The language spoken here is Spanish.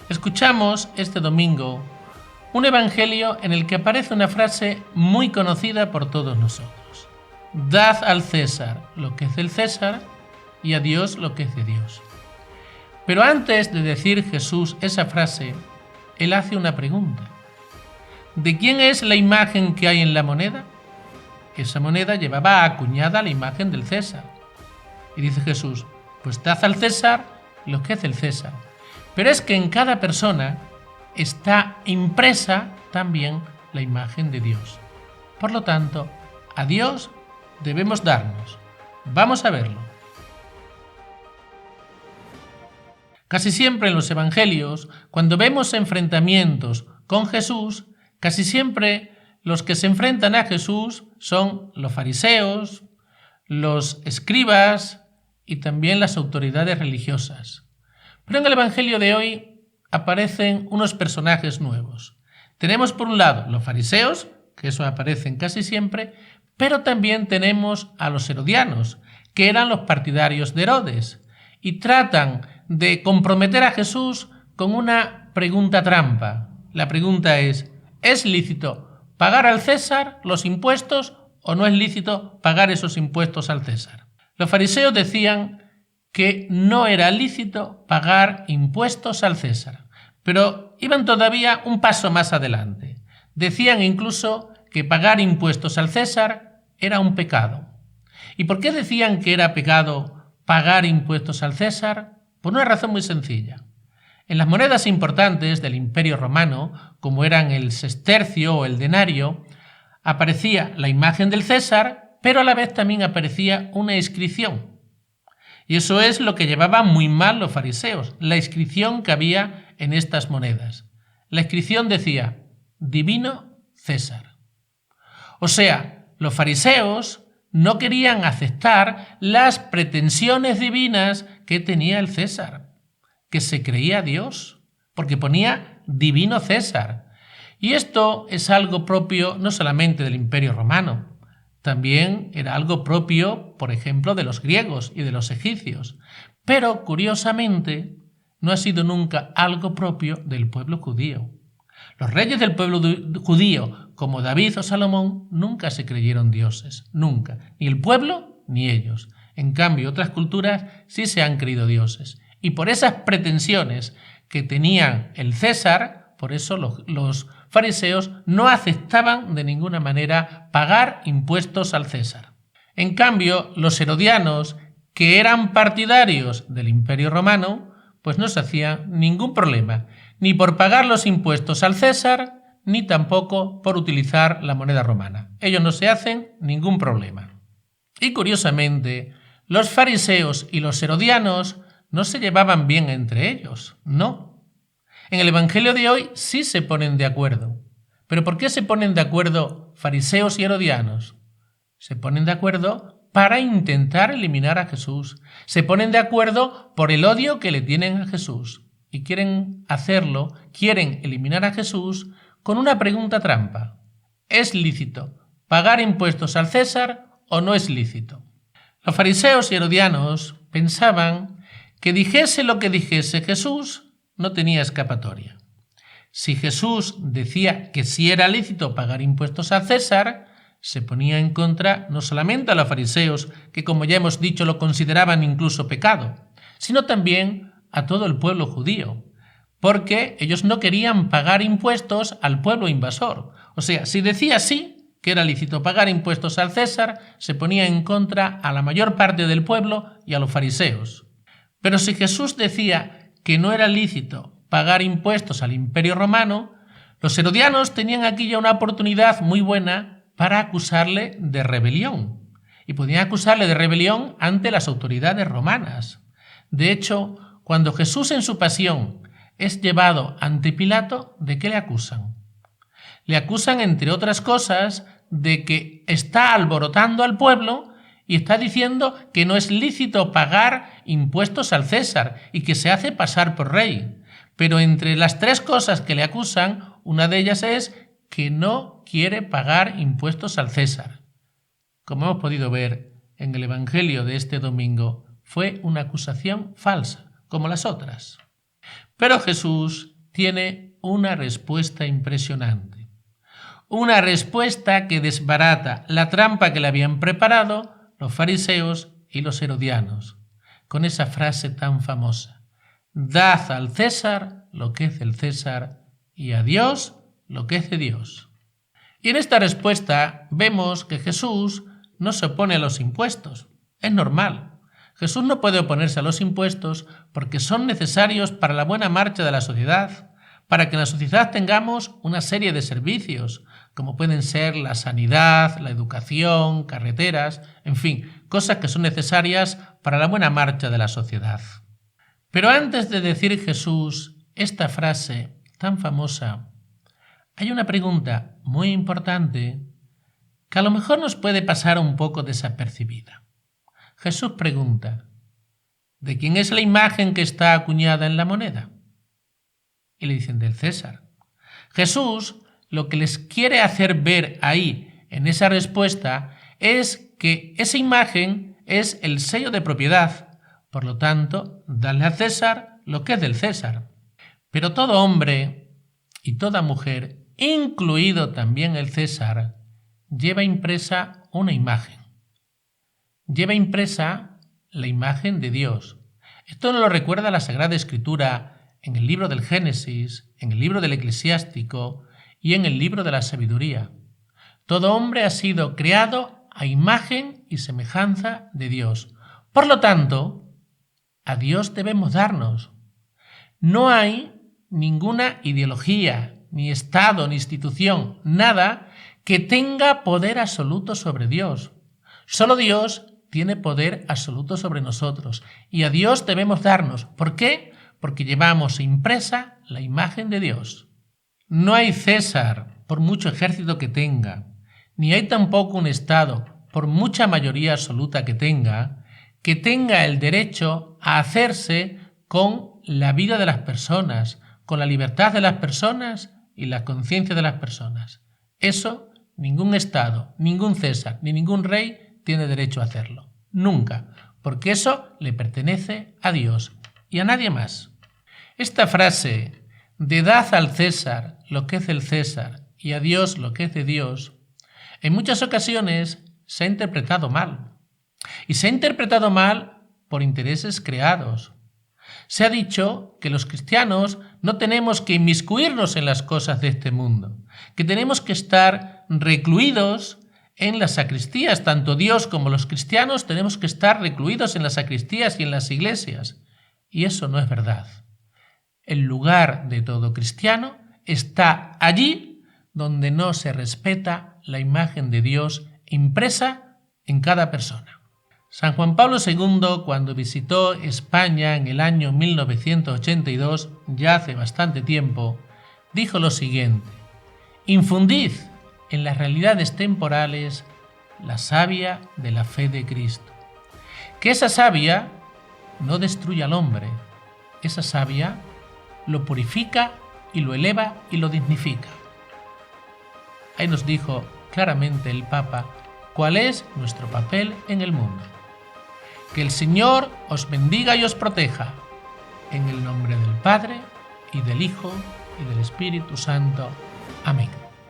Escuchamos este domingo un evangelio en el que aparece una frase muy conocida por todos nosotros. Dad al César lo que es del César y a Dios lo que es de Dios. Pero antes de decir Jesús esa frase, él hace una pregunta. ¿De quién es la imagen que hay en la moneda? Esa moneda llevaba acuñada la imagen del César. Y dice Jesús, pues dad al César lo que es del César. Pero es que en cada persona está impresa también la imagen de Dios. Por lo tanto, a Dios debemos darnos. Vamos a verlo. Casi siempre en los evangelios, cuando vemos enfrentamientos con Jesús, casi siempre los que se enfrentan a Jesús son los fariseos, los escribas y también las autoridades religiosas. Pero en el evangelio de hoy aparecen unos personajes nuevos. Tenemos por un lado los fariseos, que eso aparecen casi siempre, pero también tenemos a los herodianos, que eran los partidarios de Herodes, y tratan de comprometer a Jesús con una pregunta trampa. La pregunta ¿es lícito pagar al César los impuestos o no es lícito pagar esos impuestos al César? Los fariseos decían que no era lícito pagar impuestos al César, pero iban todavía un paso más adelante. Decían incluso que pagar impuestos al César era un pecado. ¿Y por qué decían que era pecado pagar impuestos al César? Por una razón muy sencilla. En las monedas importantes del Imperio Romano, como eran el sestercio o el denario, aparecía la imagen del César, pero a la vez también aparecía una inscripción. Y eso es lo que llevaban muy mal los fariseos, la inscripción que había en estas monedas. La inscripción decía, Divino César. O sea, los fariseos no querían aceptar las pretensiones divinas que tenía el César, que se creía Dios, porque ponía Divino César. Y esto es algo propio no solamente del Imperio Romano, también era algo propio, por ejemplo, de los griegos y de los egipcios. Pero, curiosamente, no ha sido nunca algo propio del pueblo judío. Los reyes del pueblo judío, como David o Salomón, nunca se creyeron dioses, nunca. Ni el pueblo, ni ellos. En cambio, otras culturas sí se han creído dioses. Y por esas pretensiones que tenían el César, por eso los fariseos no aceptaban de ninguna manera pagar impuestos al César. En cambio, los herodianos, que eran partidarios del Imperio Romano, pues no se hacían ningún problema, ni por pagar los impuestos al César, ni tampoco por utilizar la moneda romana. Ellos no se hacen ningún problema. Y curiosamente, los fariseos y los herodianos no se llevaban bien entre ellos, no. En el evangelio de hoy sí se ponen de acuerdo. ¿Pero por qué se ponen de acuerdo fariseos y herodianos? Se ponen de acuerdo para intentar eliminar a Jesús. Se ponen de acuerdo por el odio que le tienen a Jesús. Y quieren hacerlo, quieren eliminar a Jesús con una pregunta trampa. ¿Es lícito pagar impuestos al César o no es lícito? Los fariseos y herodianos pensaban que dijese lo que dijese Jesús, no tenía escapatoria. Si Jesús decía que sí era lícito pagar impuestos al César, se ponía en contra no solamente a los fariseos, que como ya hemos dicho lo consideraban incluso pecado, sino también a todo el pueblo judío, porque ellos no querían pagar impuestos al pueblo invasor. O sea, si decía sí, que era lícito pagar impuestos al César, se ponía en contra a la mayor parte del pueblo y a los fariseos. Pero si Jesús decía que no era lícito pagar impuestos al Imperio Romano, los herodianos tenían aquí ya una oportunidad muy buena para acusarle de rebelión. Y podían acusarle de rebelión ante las autoridades romanas. De hecho, cuando Jesús en su pasión es llevado ante Pilato, ¿de qué le acusan? Le acusan, entre otras cosas, de que está alborotando al pueblo y está diciendo que no es lícito pagar impuestos al César y que se hace pasar por rey. Pero entre las tres cosas que le acusan, una de ellas es que no quiere pagar impuestos al César. Como hemos podido ver en el Evangelio de este domingo, fue una acusación falsa, como las otras. Pero Jesús tiene una respuesta impresionante. Una respuesta que desbarata la trampa que le habían preparado los fariseos y los herodianos, con esa frase tan famosa: dad al César lo que es del César y a Dios lo que es de Dios. Y en esta respuesta vemos que Jesús no se opone a los impuestos. Es normal. Jesús no puede oponerse a los impuestos porque son necesarios para la buena marcha de la sociedad, para que en la sociedad tengamos una serie de servicios, como pueden ser la sanidad, la educación, carreteras, en fin, cosas que son necesarias para la buena marcha de la sociedad. Pero antes de decir Jesús esta frase tan famosa, hay una pregunta muy importante que a lo mejor nos puede pasar un poco desapercibida. Jesús pregunta: ¿de quién es la imagen que está acuñada en la moneda? Y le dicen: del César. Jesús lo que les quiere hacer ver ahí, en esa respuesta, es que esa imagen es el sello de propiedad. Por lo tanto, dadle a César lo que es del César. Pero todo hombre y toda mujer, incluido también el César, lleva impresa una imagen. Lleva impresa la imagen de Dios. Esto nos lo recuerda la Sagrada Escritura en el libro del Génesis, en el libro del Eclesiástico y en el libro de la Sabiduría. Todo hombre ha sido creado a imagen y semejanza de Dios. Por lo tanto, a Dios debemos darnos. No hay ninguna ideología, ni Estado, ni institución, nada que tenga poder absoluto sobre Dios. Solo Dios tiene poder absoluto sobre nosotros y a Dios debemos darnos. ¿Por qué? Porque llevamos impresa la imagen de Dios. No hay César, por mucho ejército que tenga, ni hay tampoco un Estado, por mucha mayoría absoluta que tenga el derecho a hacerse con la vida de las personas, con la libertad de las personas y la conciencia de las personas. Eso ningún Estado, ningún César, ni ningún rey tiene derecho a hacerlo. Nunca, porque eso le pertenece a Dios y a nadie más. Esta frase de dad al César lo que es del César y a Dios lo que es de Dios, en muchas ocasiones se ha interpretado mal. Y se ha interpretado mal por intereses creados. Se ha dicho que los cristianos no tenemos que inmiscuirnos en las cosas de este mundo, que tenemos que estar recluidos en las sacristías. Tanto Dios como los cristianos tenemos que estar recluidos en las sacristías y en las iglesias. Y eso no es verdad. El lugar de todo cristiano está allí donde no se respeta la imagen de Dios impresa en cada persona. San Juan Pablo II, cuando visitó España en el año 1982, ya hace bastante tiempo, dijo lo siguiente: infundid en las realidades temporales la savia de la fe de Cristo. Que esa savia no destruya al hombre, esa savia lo purifica y lo eleva y lo dignifica. Ahí nos dijo claramente el Papa cuál es nuestro papel en el mundo. Que el Señor os bendiga y os proteja. En el nombre del Padre, y del Hijo, y del Espíritu Santo. Amén.